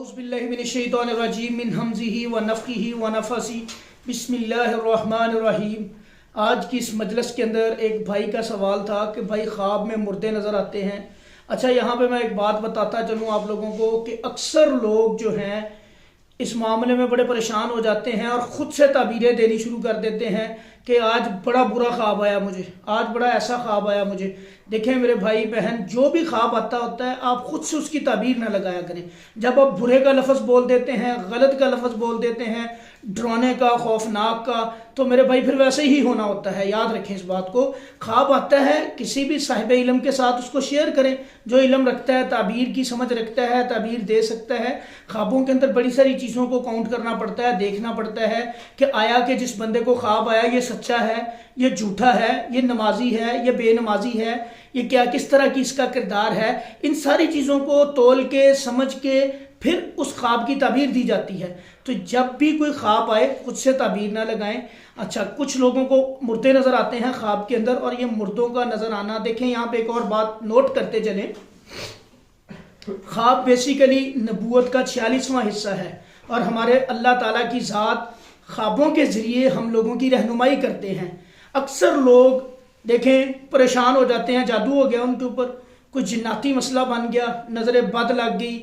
औज़ुबिल्लाहि मिनश्शैतानिर्रजीम मिन हमज़िही व नफ़्ख़िही व नफ़्सिही बिस्मिल्लाहिर्रहमानिर्रहीम। आज की इस मजलिस के अंदर एक भाई का सवाल था कि भाई ख्वाब में मुर्दे नज़र आते हैं। अच्छा, यहाँ पे मैं एक बात बताता चलूँ आप लोगों को कि अक्सर लोग जो हैं इस मामले में बड़े परेशान हो जाते हैं और ख़ुद से ताबीरें देनी शुरू कर देते हैं कि आज बड़ा बुरा ख्वाब आया मुझे, आज बड़ा ऐसा ख्वाब आया मुझे। देखें मेरे भाई बहन, जो भी ख्वाब आता होता है आप खुद से उसकी ताबीर ना लगाया करें। जब आप बुरे का लफ्ज़ बोल देते हैं, गलत का लफ्ज़ बोल देते हैं, डराने का, खौफनाक का, तो मेरे भाई फिर वैसे ही होना होता है। याद रखें इस बात को। ख्वाब आता है, किसी भी साहिब इल्म के साथ उसको शेयर करें जो इल्म रखता है, ताबीर की समझ रखता है, ताबीर दे सकता है। ख्वाबों के अंदर बड़ी सारी चीज़ों को काउंट करना पड़ता है, देखना पड़ता है कि आया कि जिस बंदे को ख्वाब आया ये सच्चा है, ये झूठा है, ये नमाजी है, ये बेनमाजी है, ये क्या किस तरह की इसका किरदार है। इन सारी चीज़ों को तोल के समझ के फिर उस ख्वाब की ताबीर दी जाती है। तो जब भी कोई ख्वाब आए खुद से ताबीर ना लगाएं। अच्छा, कुछ लोगों को मुर्दे नज़र आते हैं ख्वाब के अंदर, और ये मुर्दों का नज़र आना, देखें यहाँ पे एक और बात नोट करते चलें। ख्वाब बेसिकली नबूवत का 46वां हिस्सा है और हमारे अल्लाह ताला की ज़ात ख्वाबों के ज़रिए हम लोगों की रहनुमाई करते हैं। अक्सर लोग देखें परेशान हो जाते हैं, जादू हो गया उनके ऊपर, कोई जिन्नाती मसला बन गया, नज़र बद लग गई,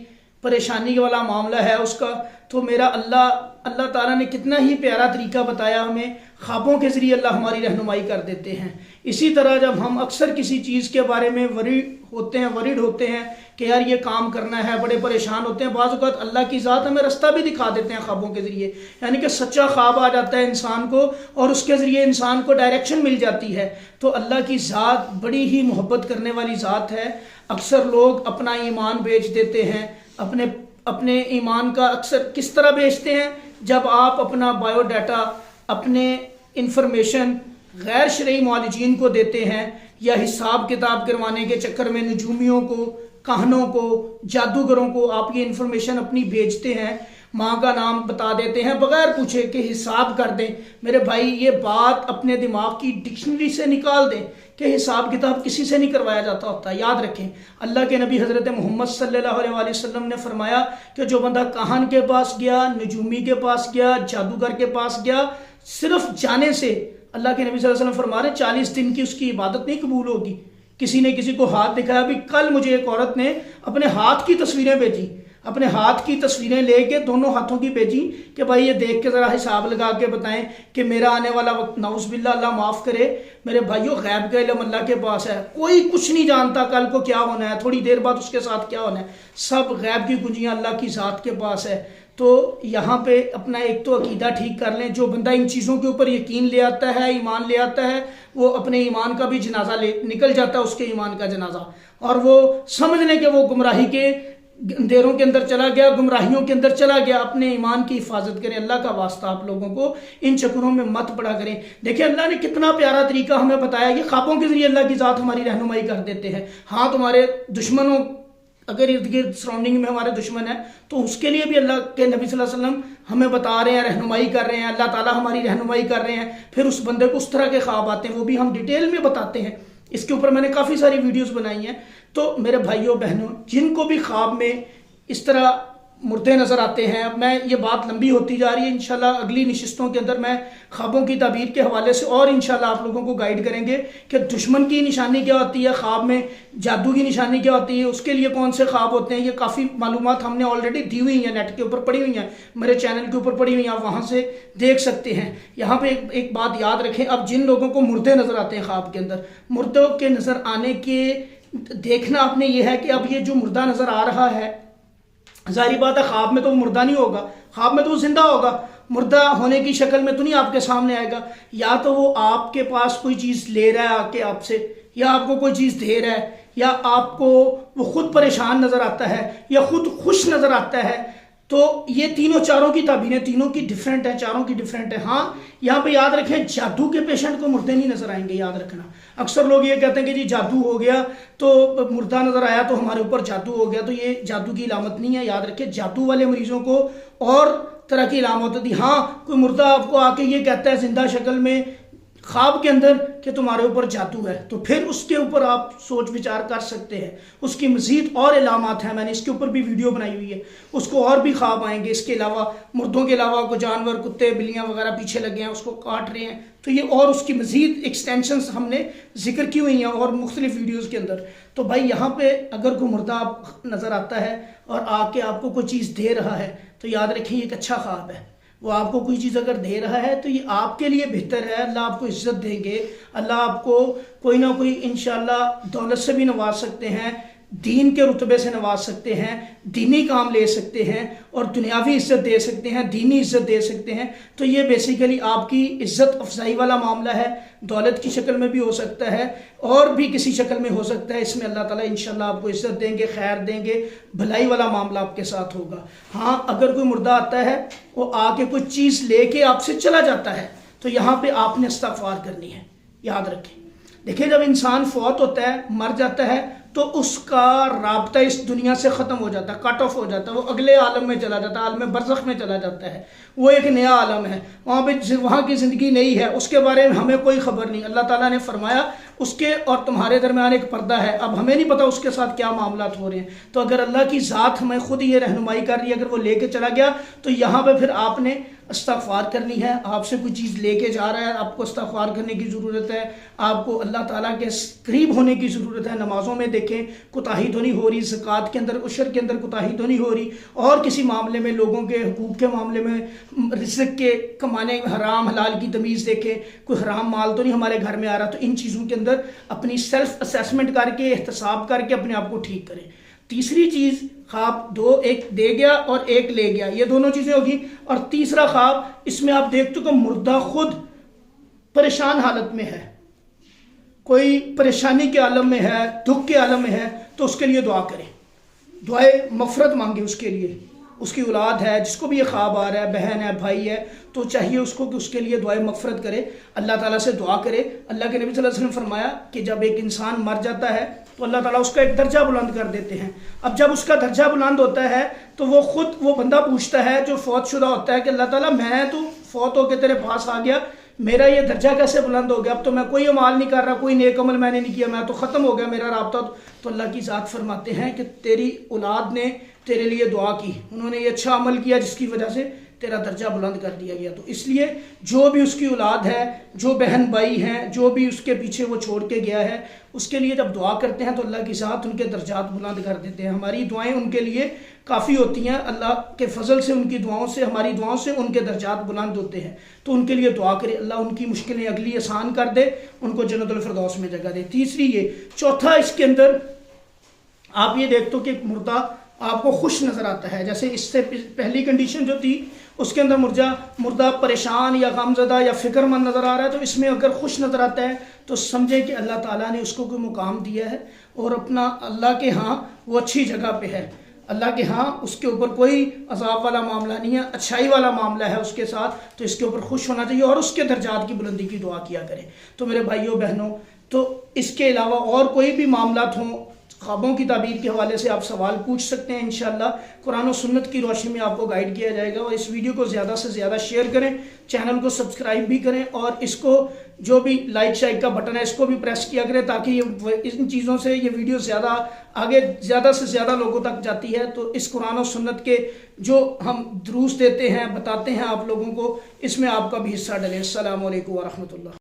परेशानी वाला मामला है उसका। तो मेरा अल्लाह ताला ने कितना ही प्यारा तरीका बताया हमें, ख्वाबों के ज़रिए अल्लाह हमारी रहनुमाई कर देते हैं। इसी तरह जब हम अक्सर किसी चीज़ के बारे में वरीड होते हैं कि यार ये काम करना है, बड़े परेशान होते हैं, बाज़ औक़ात अल्लाह की ज़ात हमें रास्ता भी दिखा देते हैं ख्वाबों के ज़रिए। यानी कि सच्चा ख्वाब आ जाता है इंसान को और उसके ज़रिए इंसान को डायरेक्शन मिल जाती है। तो अल्लाह की ज़ात बड़ी ही मोहब्बत करने वाली ज़ात है। अक्सर लोग अपना ईमान बेच देते हैं। अपने ईमान का अक्सर किस तरह बेचते हैं? जब आप अपना बायोडाटा, अपने इंफॉर्मेशन गैर शरई मुआलिजीन को देते हैं या हिसाब किताब करवाने के चक्कर में नजूमियों को, काहनों को, जादूगरों को आप ये इंफॉर्मेशन अपनी भेजते हैं, माँ का नाम बता देते हैं बगैर पूछे कि हिसाब कर दें। मेरे भाई ये बात अपने दिमाग की डिक्शनरी से निकाल दें कि हिसाब किताब किसी से नहीं करवाया जाता होता। याद रखें, अल्लाह के नबी हज़रत मोहम्मद सल्लल्लाहु अलैहि वसल्लम ने फरमाया कि जो बंदा काहन के पास गया, नजूमी के पास गया, जादूगर के पास गया, सिर्फ जाने से अल्लाह के नबी सल्लल्लाहु अलैहि वसल्लम फरमा रहे 40 दिन की उसकी इबादत नहीं कबूल होगी। किसी ने किसी को हाथ दिखाया, अभी कल मुझे एक औरत ने अपने हाथ की तस्वीरें भेजी, अपने हाथ की तस्वीरें लेके दोनों हाथों की भेजी कि भाई ये देख के ज़रा हिसाब लगा के बताएं कि मेरा आने वाला वक्त नाउज़ुबिल्लाह अल्लाह माफ़ करे। मेरे भाइयों, गैब का इल्म अल्लाह के पास है, कोई कुछ नहीं जानता कल को क्या होना है, थोड़ी देर बाद उसके साथ क्या होना है, सब गैब की कुंजियाँ अल्लाह की ज़ात के पास है। तो यहाँ पे अपना एक तो अकीदा ठीक कर लें। जो बंदा इन चीज़ों के ऊपर यकीन ले आता है, ईमान ले आता है, वो अपने ईमान का भी जनाजा निकल जाता है, उसके ईमान का जनाजा, और वो समझ लें कि वो गुमराही के अंधेरों के अंदर चला गया, गुमराहियों के अंदर चला गया। अपने ईमान की हिफाजत करें। अल्लाह का वास्ता आप लोगों को इन चक्करों में मत पड़ा करें। देखिए अल्लाह ने कितना प्यारा तरीका हमें बताया कि ख्वाबों के जरिए अल्लाह की ज़ात हमारी रहनुमाई कर देते हैं। हाँ, तुम्हारे दुश्मनों अगर इर्द गिर्द सराउंडिंग में हमारे दुश्मन है तो उसके लिए भी अल्लाह के नबी सल्लल्लाहु अलैहि वसल्लम हमें बता रहे हैं, रहनुमाई कर रहे हैं, अल्लाह ताला हमारी रहनुमाई कर रहे हैं। फिर उस बंदे को उस तरह के ख्वाब आते हैं, वो भी हम डिटेल में बताते हैं। इसके ऊपर मैंने काफ़ी सारी वीडियोस बनाई हैं। तो मेरे भाइयों बहनों, जिनको भी ख्वाब में इस तरह मुर्दे नज़र आते हैं, अब मैं ये बात लंबी होती जा रही है, इंशाल्लाह अगली नशिस्तों के अंदर मैं ख्वाबों की ताबीर के हवाले से और इंशाल्लाह आप लोगों को गाइड करेंगे कि दुश्मन की निशानी क्या होती है, ख्वाब में जादू की निशानी क्या होती है, उसके लिए कौन से ख्वाब होते हैं। ये काफ़ी मालूमात हमने ऑलरेडी दी हुई हैं, नेट के ऊपर पड़ी हुई हैं, मेरे चैनल के ऊपर पड़ी हुई हैं, आप वहाँ से देख सकते हैं। यहाँ पर एक बात याद रखें, अब जिन लोगों को मुर्दे नज़र आते हैं ख्वाब के अंदर, मुर्दों के नज़र आने के देखना आपने ये है कि अब ये जो मुर्दा नज़र आ रहा है, जाहिर बात है ख्वाब में तो वो मुर्दा नहीं होगा, ख्वाब में तो वो जिंदा होगा, मुर्दा होने की शक्ल में तो नहीं आपके सामने आएगा। या तो वो आपके पास कोई चीज़ ले रहा है आके आपसे, या आपको कोई चीज़ दे रहा है, या आपको वो खुद परेशान नज़र आता है, या खुद खुश नज़र आता है। तो ये तीनों चारों की ताबीरें तीनों की डिफरेंट है, चारों की डिफरेंट है। हाँ, यहाँ पे याद रखें, जादू के पेशेंट को मुर्दे नहीं नजर आएंगे, याद रखना। अक्सर लोग ये कहते हैं कि जी जादू हो गया तो मुर्दा नजर आया तो हमारे ऊपर जादू हो गया, तो ये जादू की इलामत नहीं है। याद रखें, जादू वाले मरीजों को और तरह की इलामत होती। हाँ, कोई मुर्दा आपको आके ये कहता है जिंदा शक्ल में خواب کے اندر کہ تمہارے اوپر جادو ہے، تو پھر اس کے اوپر آپ سوچ وچار کر سکتے ہیں۔ اس کی مزید اور علامات ہیں، میں نے اس کے اوپر بھی ویڈیو بنائی ہوئی ہے، اس کو اور بھی خواب آئیں گے۔ اس کے علاوہ مردوں کے علاوہ کوئی جانور، کتے بلیاں وغیرہ پیچھے لگے ہیں، اس کو کاٹ رہے ہیں، تو یہ اور اس کی مزید ایکسٹینشنز ہم نے ذکر کی ہوئی ہیں اور مختلف ویڈیوز کے اندر۔ تو بھائی یہاں پہ اگر کوئی مردہ آپ نظر آتا ہے اور آ کے آپ کو کوئی چیز دے رہا ہے تو یاد رکھیں یہ ایک اچھا خواب ہے۔ وہ آپ کو کوئی چیز اگر دے رہا ہے تو یہ آپ کے لیے بہتر ہے، اللہ آپ کو عزت دیں گے، اللہ آپ کو کوئی نہ کوئی انشاءاللہ دولت سے بھی نواز سکتے ہیں، دین کے رتبے سے نواز سکتے ہیں، دینی کام لے سکتے ہیں اور دنیاوی عزت دے سکتے ہیں، دینی عزت دے سکتے ہیں۔ تو یہ بیسیکلی آپ کی عزت افزائی والا معاملہ ہے، دولت کی شکل میں بھی ہو سکتا ہے اور بھی کسی شکل میں ہو سکتا ہے۔ اس میں اللہ تعالیٰ انشاءاللہ آپ کو عزت دیں گے، خیر دیں گے، بھلائی والا معاملہ آپ کے ساتھ ہوگا۔ ہاں اگر کوئی مردہ آتا ہے وہ آ کے کوئی چیز لے کے آپ سے چلا جاتا ہے تو یہاں پہ آپ نے استغفار کرنی ہے، یاد رکھیں۔ دیکھیں جب انسان فوت ہوتا ہے، مر جاتا ہے، تو اس کا رابطہ اس دنیا سے ختم ہو جاتا ہے، کٹ آف ہو جاتا ہے، وہ اگلے عالم میں چلا جاتا ہے، عالم برزخ میں چلا جاتا ہے، وہ ایک نیا عالم ہے، وہاں کی زندگی نئی ہے، اس کے بارے میں ہمیں کوئی خبر نہیں۔ اللہ تعالیٰ نے فرمایا اس کے اور تمہارے درمیان ایک پردہ ہے، اب ہمیں نہیں پتا اس کے ساتھ کیا معاملات ہو رہے ہیں۔ تو اگر اللہ کی ذات ہمیں خود یہ رہنمائی کر رہی ہے، اگر وہ لے کے چلا گیا تو یہاں پہ پھر آپ نے استغفار کرنی ہے۔ آپ سے کوئی چیز لے کے جا رہا ہے، آپ کو استغفار کرنے کی ضرورت ہے، آپ کو اللہ تعالیٰ کے قریب ہونے کی ضرورت ہے۔ نمازوں میں دیکھیں کوتاہی تو نہیں ہو رہی، زکوٰۃ کے اندر، عشر کے اندر کوتاہی تو نہیں ہو رہی، اور کسی معاملے میں لوگوں کے حقوق کے معاملے میں، رزق کے کمانے، حرام حلال کی تمیز دیکھیں، کوئی حرام مال تو نہیں ہمارے گھر میں آ رہا۔ تو ان چیزوں کے اندر اپنی سیلف اسیسمنٹ کر کے، احتساب کر کے اپنے آپ کو ٹھیک کریں۔ تیسری چیز، خواب دو، ایک دے گیا اور ایک لے گیا، یہ دونوں چیزیں ہوگی۔ اور تیسرا خواب، اس میں آپ دیکھتے ہو کہ مردہ خود پریشان حالت میں ہے، کوئی پریشانی کے عالم میں ہے، دکھ کے عالم میں ہے، تو اس کے لیے دعا کریں، دعائے مغفرت مانگیں اس کے لیے۔ اس کی اولاد ہے، جس کو بھی یہ خواب آ رہا ہے، بہن ہے، بھائی ہے، تو چاہیے اس کو کہ اس کے لیے دعائے مغفرت کرے، اللہ تعالیٰ سے دعا کرے۔ اللہ کے نبی صلی اللہ علیہ وسلم فرمایا کہ جب ایک انسان مر جاتا ہے تو اللہ تعالیٰ اس کا ایک درجہ بلند کر دیتے ہیں۔ اب جب اس کا درجہ بلند ہوتا ہے تو وہ بندہ پوچھتا ہے جو فوت شدہ ہوتا ہے کہ اللہ تعالیٰ میں تو فوت ہو کے تیرے پاس آ گیا، میرا یہ درجہ کیسے بلند ہو گیا؟ اب تو میں کوئی عمل نہیں کر رہا، کوئی نیک عمل میں نے نہیں کیا، میں تو ختم ہو گیا میرا رابطہ۔ تو اللہ کی ذات فرماتے ہیں کہ تیری اولاد نے تیرے لیے دعا کی، انہوں نے یہ اچھا عمل کیا جس کی وجہ سے تیرا درجہ بلند کر دیا گیا۔ تو اس لیے جو بھی اس کی اولاد ہے، جو بہن بھائی ہیں، جو بھی اس کے پیچھے وہ چھوڑ کے گیا ہے، اس کے لیے جب دعا کرتے ہیں تو اللہ کی ذات ان کے درجات بلند کر دیتے ہیں۔ ہماری دعائیں ان کے لیے کافی ہوتی ہیں، اللہ کے فضل سے، ان کی دعاؤں سے، ہماری دعاؤں سے ان کے درجات بلند ہوتے ہیں۔ تو ان کے لیے دعا کرے، اللہ ان کی مشکلیں اگلی آسان کر دے، ان کو جنت الفردوس میں جگہ دے۔ تیسری یہ۔ چوتھا، اس کے اندر آپ یہ دیکھتے ہو کہ ایک مردہ آپ کو خوش نظر آتا ہے، جیسے اس سے پہلی کنڈیشن جو تھی اس کے اندر مردہ پریشان یا غمزدہ یا فکر مند نظر آ رہا ہے، تو اس میں اگر خوش نظر آتا ہے تو سمجھے کہ اللہ تعالیٰ نے اس کو کوئی مقام دیا ہے اور اپنا اللہ کے ہاں وہ اچھی جگہ پہ ہے، اللہ کے ہاں اس کے اوپر کوئی عذاب والا معاملہ نہیں ہے، اچھائی والا معاملہ ہے اس کے ساتھ، تو اس کے اوپر خوش ہونا چاہیے اور اس کے درجات کی بلندی کی دعا کیا کریں۔ تو میرے بھائیوں بہنوں، تو اس کے علاوہ اور کوئی بھی معاملات ہوں، خوابوں کی تعبیر کے حوالے سے آپ سوال پوچھ سکتے ہیں، انشاءاللہ قرآن و سنت کی روشنی میں آپ کو گائیڈ کیا جائے گا۔ اور اس ویڈیو کو زیادہ سے زیادہ شیئر کریں، چینل کو سبسکرائب بھی کریں، اور اس کو جو بھی لائک شائک کا بٹن ہے اس کو بھی پریس کیا کریں، تاکہ ان چیزوں سے یہ ویڈیو زیادہ سے زیادہ لوگوں تک جاتی ہے۔ تو اس قرآن و سنت کے جو ہم دروس دیتے ہیں، بتاتے ہیں آپ لوگوں کو، اس میں آپ کا بھی حصہ ڈلے۔ السلام علیکم ورحمۃ اللہ۔